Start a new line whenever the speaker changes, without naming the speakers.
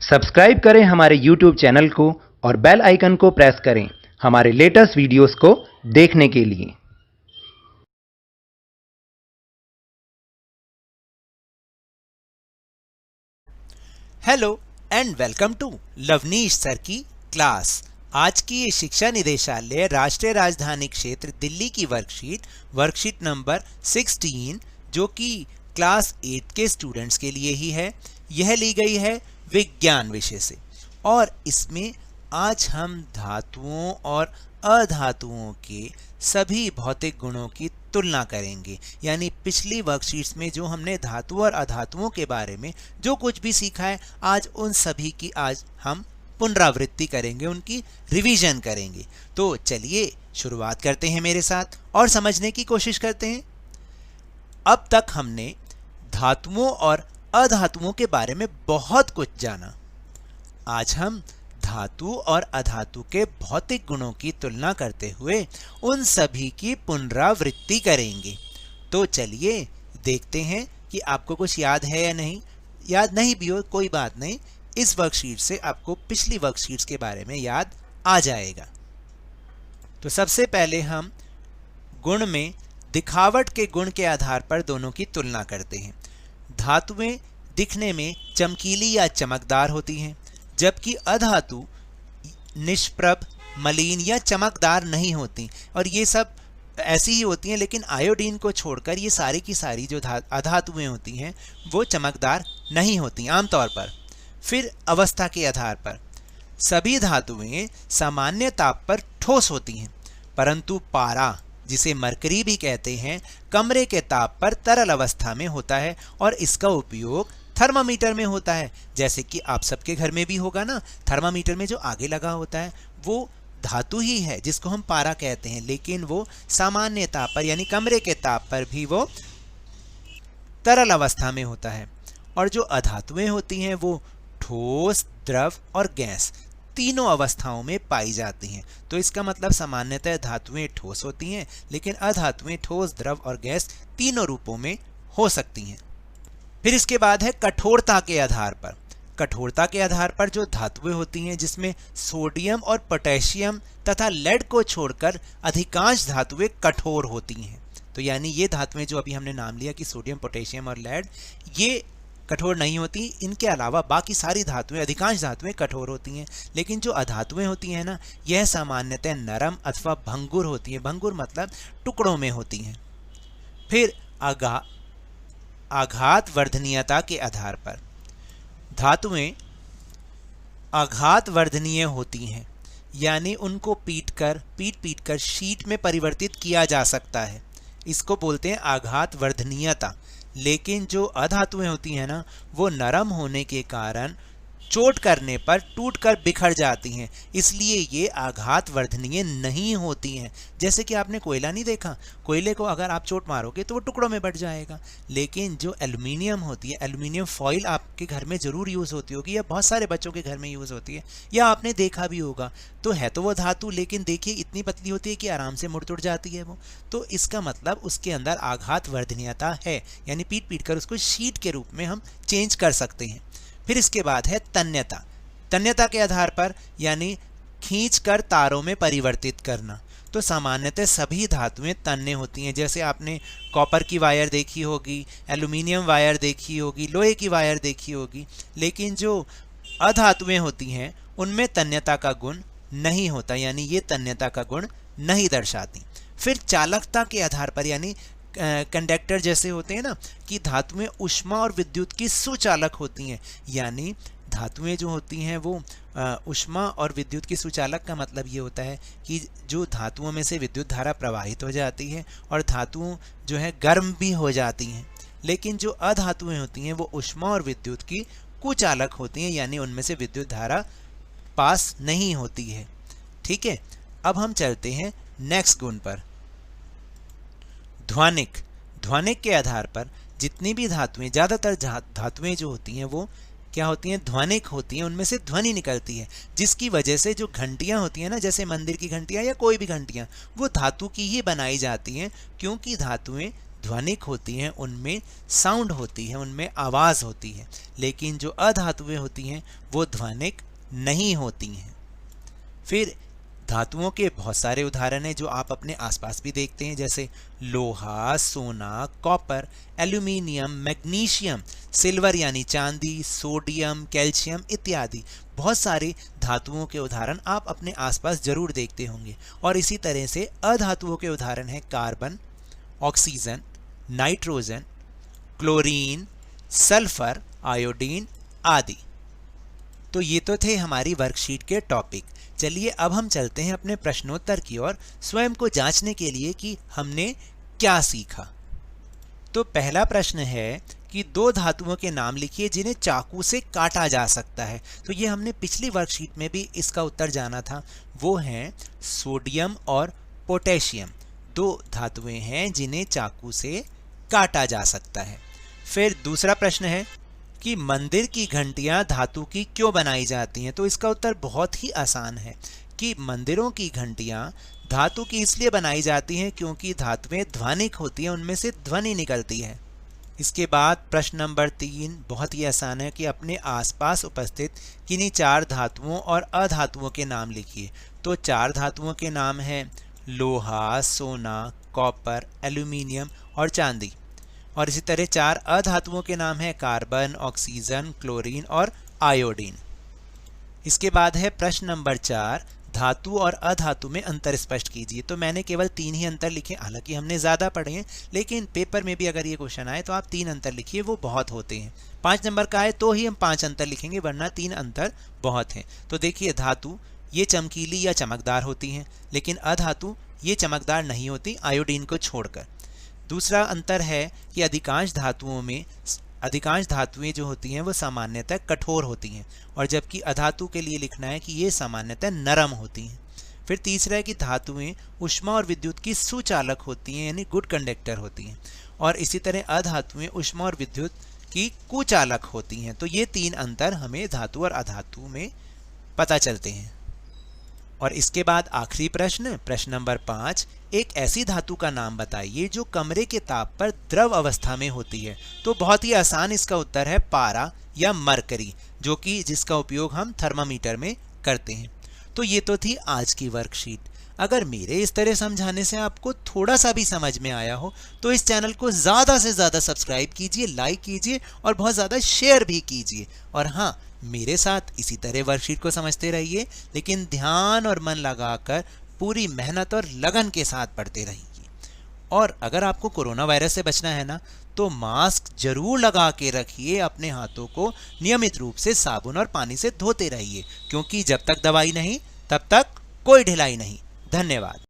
Subscribe करें हमारे YouTube channel को और बेल आइकन को प्रेस करें हमारे लेटेस्ट वीडियोस को देखने के लिए।
Hello and welcome to Lavneesh sir की क्लास। आज की ये शिक्षा निदेशालय राष्ट्रीय राजधानी क्षेत्र दिल्ली की वर्कशीट नंबर 16 जो कि क्लास 8 के स्टूडेंट्स के लिए ही है, यह ली गई है विज्ञान विषय से। और इसमें आज हम धातुओं और अधातुओं के सभी भौतिक गुणों की तुलना करेंगे। यानी पिछली वर्कशीट्स में जो हमने धातु और अधातुओं के बारे में जो कुछ भी सीखा है, आज उन सभी की आज हम पुनरावृत्ति करेंगे, उनकी रिवीजन करेंगे। तो चलिए शुरुआत करते हैं मेरे साथ और समझने की कोशिश करते हैं। अब तक हमने धातुओं और अधातुओं के बारे में बहुत कुछ जाना। आज हम धातु और अधातु के भौतिक गुणों की तुलना करते हुए उन सभी की पुनरावृत्ति करेंगे। तो चलिए देखते हैं कि आपको कुछ याद है या नहीं। याद नहीं भी हो कोई बात नहीं, इस वर्कशीट से आपको पिछली वर्कशीट्स के बारे में याद आ जाएगा। तो सबसे पहले हम गुण में दिखावट के गुण के आधार पर दोनों की तुलना करते हैं। धातुएं दिखने में चमकीली या चमकदार होती हैं, जबकि अधातु निष्प्रभ, मलिन या चमकदार नहीं होती। और ये सब ऐसी ही होती हैं, लेकिन आयोडीन को छोड़कर ये सारी की सारी जो अधातुएं होती हैं वो चमकदार नहीं होती आमतौर पर। फिर अवस्था के आधार पर सभी धातुएं सामान्य ताप पर ठोस होती हैं, परंतु पारा, जिसे मरकरी भी कहते हैं, कमरे के ताप पर तरल अवस्था में होता है और इसका उपयोग थर्मामीटर में होता है। जैसे कि आप सबके घर में भी होगा ना, थर्मामीटर में जो आगे लगा होता है वो धातु ही है जिसको हम पारा कहते हैं, लेकिन वो सामान्य ताप पर यानी कमरे के ताप पर भी वो तरल अवस्था में होता है। और जो अधातुएं होती हैं वो ठोस, द्रव और गैस तीनों अवस्थाओं में पाई जाती हैं। तो इसका मतलब सामान्यतः धातुएं ठोस होती हैं, लेकिन अधातुएं ठोस, द्रव और गैस तीनों रूपों में हो सकती हैं। फिर इसके बाद है कठोरता के आधार पर। कठोरता के आधार पर जो धातुएं होती हैं जिसमें सोडियम और पोटेशियम तथा लेड को छोड़कर अधिकांश धातुएं कठोर होती हैं। तो यानी ये धातुएं जो अभी हमने नाम लिया कि सोडियम, पोटेशियम और लेड, ये कठोर नहीं होती। इनके अलावा बाकी सारी धातुएं, अधिकांश धातुएं कठोर होती हैं। लेकिन जो अधातुएं होती हैं ना, यह सामान्यतः नरम अथवा भंगुर होती हैं। भंगुर मतलब टुकड़ों में होती हैं। फिर आघात वर्धनीयता के आधार पर धातुएं आघात वर्धनीय होती हैं, यानी उनको पीट पीट कर शीट में परिवर्तित किया जा सकता है। इसको बोलते हैं आघात वर्धनीयता। लेकिन जो अधातुएं होती हैं ना, वो नरम होने के कारण चोट करने पर टूटकर बिखर जाती हैं, इसलिए ये आघात वर्धनीय नहीं होती हैं। जैसे कि आपने कोयला नहीं देखा, कोयले को अगर आप चोट मारोगे तो वो टुकड़ों में बट जाएगा। लेकिन जो एल्युमिनियम होती है, एल्युमिनियम फॉइल आपके घर में ज़रूर यूज़ होती होगी या बहुत सारे बच्चों के घर में यूज़ होती है या आपने देखा भी होगा। तो है तो वो धातु, लेकिन देखिए इतनी पतली होती है कि आराम से मुड़ तुड़ जाती है वो। तो इसका मतलब उसके अंदर आघात वर्धनीयता है, यानी पीट पीट कर उसको शीट के रूप में हम चेंज कर सकते हैं। फिर इसके बाद है तन्यता। तन्यता के आधार पर यानी खींचकर तारों में परिवर्तित करना। तो सामान्यतः सभी धातुएं तन्य होती हैं। जैसे आपने कॉपर की वायर देखी होगी, एल्युमिनियम वायर देखी होगी, लोहे की वायर देखी होगी। लेकिन जो अधातुएं होती हैं उनमें तन्यता का गुण नहीं होता, यानी ये तन्यता का गुण नहीं दर्शाती। फिर चालकता के आधार पर, यानी कंडक्टर जैसे होते हैं ना, कि धातुएं ऊष्मा और विद्युत की सुचालक होती हैं। यानी धातुएं जो होती हैं वो ऊष्मा और विद्युत की सुचालक का मतलब ये होता है कि जो धातुओं में से विद्युत धारा प्रवाहित हो जाती है और धातुओं जो है गर्म भी हो जाती हैं। लेकिन जो अधातुएं होती हैं वो ऊष्मा और विद्युत की कुचालक होती हैं, यानी उनमें से विद्युत धारा पास नहीं होती है। ठीक है, अब हम चलते हैं नेक्स्ट गुण पर, ध्वनिक। ध्वनिक के आधार पर जितनी भी धातुएं, ज़्यादातर धातुएं जो होती हैं वो क्या होती हैं, ध्वनिक होती हैं। उनमें से ध्वनि निकलती है, जिसकी वजह से जो घंटियां होती हैं ना, जैसे मंदिर की घंटियां या कोई भी घंटियां, वो धातु की ही बनाई जाती हैं, क्योंकि धातुएं ध्वनिक होती हैं, उनमें साउंड होती है, उनमें आवाज़ होती है, लेकिन जो अधातुएं होती हैं वो ध्वनिक नहीं होती हैं। फिर धातुओं के बहुत सारे उदाहरण हैं जो आप अपने आसपास भी देखते हैं, जैसे लोहा, सोना, कॉपर, एल्यूमिनियम, मैग्नीशियम, सिल्वर यानी चांदी, सोडियम, कैल्शियम इत्यादि। बहुत सारे धातुओं के उदाहरण आप अपने आसपास जरूर देखते होंगे। और इसी तरह से अधातुओं के उदाहरण हैं carbon, oxygen, nitrogen, chlorine, sulphur, iodine आदि। तो ये तो थे हमारी वर्कशीट के टॉपिक। चलिए अब हम चलते हैं अपने प्रश्नोत्तर की ओर, स्वयं को जांचने के लिए कि हमने क्या सीखा। तो पहला प्रश्न है कि दो धातुओं के नाम लिखिए जिन्हें चाकू से काटा जा सकता है। तो ये हमने पिछली वर्कशीट में भी इसका उत्तर जाना था। वो हैं सोडियम और पोटेशियम, दो धातुएं हैं जिन्हें चाकू से काटा जा सकता है। फिर दूसरा प्रश्न है कि मंदिर की घंटियां धातु की क्यों बनाई जाती हैं। तो इसका उत्तर बहुत ही आसान है कि मंदिरों की घंटियां धातु की इसलिए बनाई जाती हैं क्योंकि धातुएं ध्वनिक होती हैं, उनमें से ध्वनि निकलती है। इसके बाद प्रश्न नंबर 3 बहुत ही आसान है कि अपने आसपास उपस्थित किन्हीं 4 धातुओं और अधातुओं के नाम लिखिए। तो 4 धातुओं के नाम हैं लोहा, सोना, कॉपर, एल्यूमिनियम और चांदी। और इसी तरह 4 अधातुओं के नाम हैं कार्बन, ऑक्सीजन, क्लोरीन और आयोडीन। इसके बाद है प्रश्न नंबर 4, धातु और अधातु में अंतर स्पष्ट कीजिए। तो मैंने केवल 3 ही अंतर लिखे, हालांकि हमने ज़्यादा पढ़े हैं, लेकिन पेपर में भी अगर ये क्वेश्चन आए तो आप 3 अंतर लिखिए, वो बहुत होते हैं। 5 नंबर का आए तो ही हम 5 अंतर लिखेंगे, वरना 3 अंतर बहुत हैं। तो देखिए, धातु ये चमकीली या चमकदार होती हैं, लेकिन अधातु ये चमकदार नहीं होती, आयोडीन को छोड़कर। दूसरा अंतर है कि अधिकांश धातुएं जो होती हैं वो सामान्यतः कठोर होती हैं, और जबकि अधातु के लिए लिखना है कि ये सामान्यतः नरम होती हैं। फिर तीसरा है कि धातुएं ऊष्मा और विद्युत की सुचालक होती हैं, यानी गुड कंडक्टर होती हैं, और इसी तरह अधातुएं ऊष्मा और विद्युत की कुचालक होती हैं। तो ये 3 अंतर हमें धातु और अधातु में पता चलते हैं। और इसके बाद आखिरी प्रश्न नंबर 5, एक ऐसी धातु का नाम बताइए जो कमरे के ताप पर द्रव अवस्था में होती है। तो बहुत ही आसान इसका उत्तर है पारा या मरकरी, जो कि जिसका उपयोग हम थर्मामीटर में करते हैं। तो ये तो थी आज की वर्कशीट। अगर मेरे इस तरह समझाने से आपको थोड़ा सा भी समझ में आया हो तो इस चैनल को ज़्यादा से ज़्यादा सब्सक्राइब कीजिए, लाइक कीजिए और बहुत ज़्यादा शेयर भी कीजिए। और हाँ, मेरे साथ इसी तरह वर्कशीट को समझते रहिए, लेकिन ध्यान और मन लगाकर पूरी मेहनत और लगन के साथ पढ़ते रहिए। और अगर आपको कोरोना वायरस से बचना है ना, तो मास्क जरूर लगा के रखिए, अपने हाथों को नियमित रूप से साबुन और पानी से धोते रहिए, क्योंकि जब तक दवाई नहीं तब तक कोई ढिलाई नहीं। धन्यवाद।